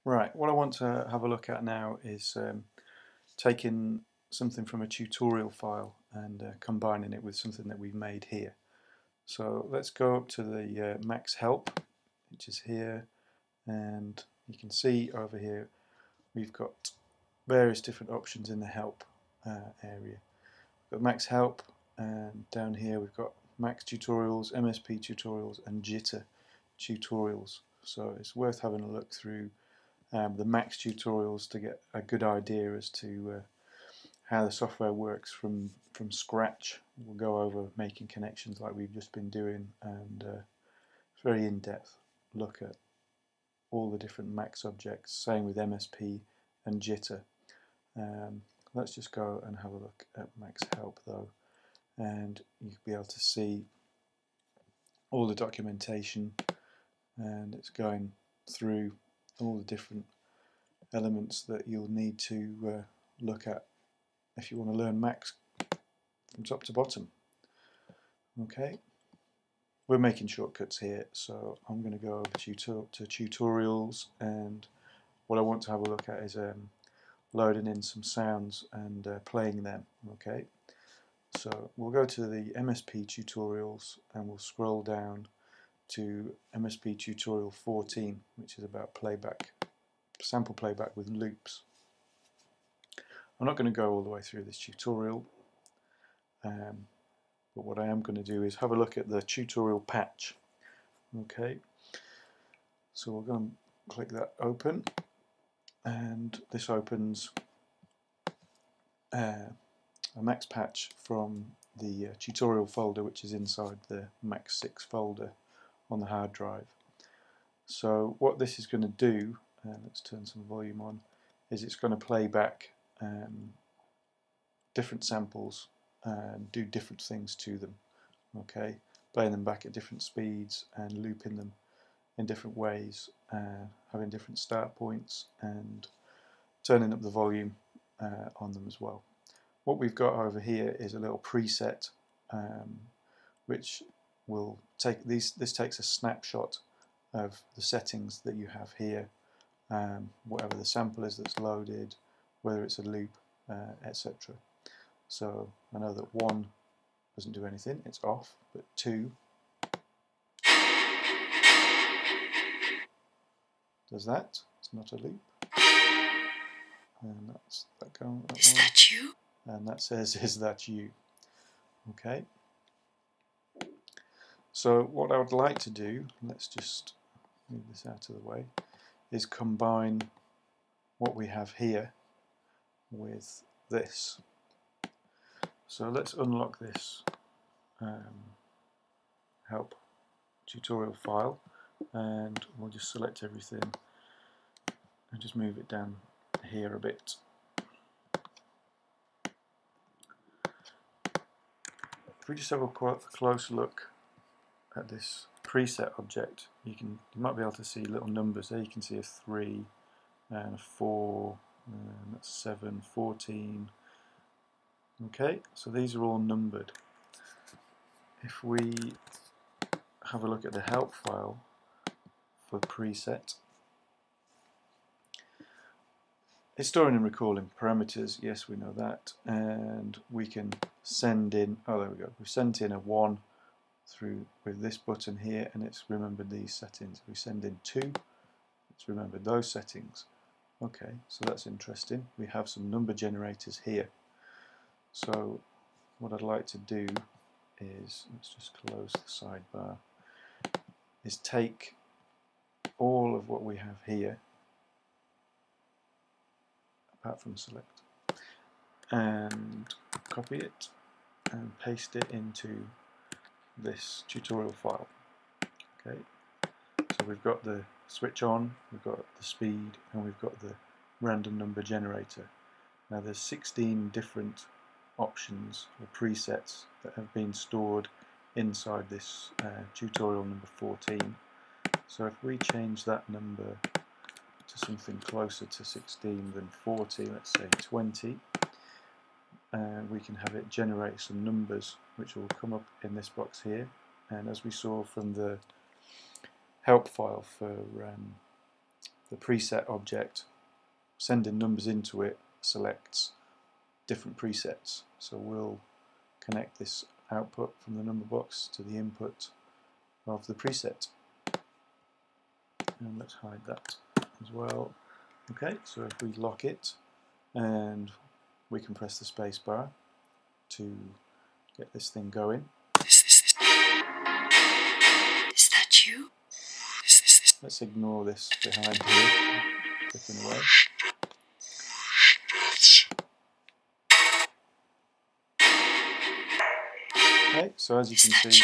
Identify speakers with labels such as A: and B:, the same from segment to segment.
A: Right, what I want to have a look at now is taking something from a tutorial file and combining it with something that we've made here. So let's go up to the Max Help, which is here, and you can see over here we've got various different options in the Help area. We've got Max Help, and down here we've got Max Tutorials, MSP Tutorials, and Jitter Tutorials. So it's worth having a look through the Max tutorials to get a good idea as to how the software works from scratch. We'll go over making connections like we've just been doing, and it's very in-depth look at all the different Max objects, same with MSP and Jitter. Let's just go and have a look at Max Help though, and you'll be able to see all the documentation, and it's going through all the different elements that you'll need to look at if you want to learn Max from top to bottom. Okay, we're making shortcuts here, so I'm going to go over to tutorials, and what I want to have a look at is loading in some sounds and playing them. Okay, so we'll go to the MSP tutorials and we'll scroll down to MSP tutorial 14, which is about playback, sample playback with loops. I'm not going to go all the way through this tutorial, but what I am going to do is have a look at the tutorial patch. Okay, so we'll go and click that open, and this opens a Max patch from the tutorial folder, which is inside the MAX6 folder on the hard drive. So what this is going to do, let's turn some volume on, is it's going to play back different samples and do different things to them. Okay, playing them back at different speeds and looping them in different ways, having different start points and turning up the volume on them as well. What we've got over here is a little preset which will take this takes a snapshot of the settings that you have here, whatever the sample is that's loaded, whether it's a loop, etc. So I know that 1 doesn't do anything, it's off, but 2 does that, it's not a loop. And that's that going.
B: Is that you?
A: And that says, is that you? Okay. So what I would like to do, let's just move this out of the way, is combine what we have here with this. So let's unlock this help tutorial file, and we'll just select everything and just move it down here a bit. If we just have a close look at this preset object, you might be able to see little numbers there. You can see a 3 and a 4, and that's 7, 14. Okay, so these are all numbered. If we have a look at the help file for preset, it's storing and recalling parameters, yes, we know that, and we can send in, oh there we go, we've sent in a 1 through with this button here, and it's remembered these settings. We send in 2, it's remembered those settings. Okay, so that's interesting. We have some number generators here. So what I'd like to do is, let's just close the sidebar, is take all of what we have here, apart from select, and copy it and paste it into this tutorial file. Okay, so we've got the switch on, we've got the speed, and we've got the random number generator. Now there's 16 different options or presets that have been stored inside this tutorial number 14. So if we change that number to something closer to 16 than 40, let's say 20, we can have it generate some numbers which will come up in this box here, and as we saw from the help file for the preset object, sending numbers into it, selects different presets. So we'll connect this output from the number box to the input of the preset. And let's hide that as well. Okay, so if we lock it, and we can press the space bar to get this thing going.
B: Is that you?
A: Let's ignore this behind here, clicking away. Okay, so as you can see,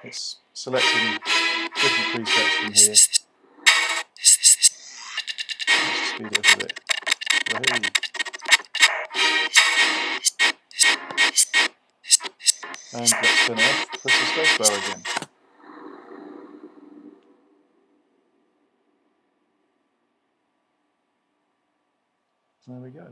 A: it's selecting different presets from here. Let's speed it up a bit. Wahoo. And let's turn it off, press the space bar again. There we go.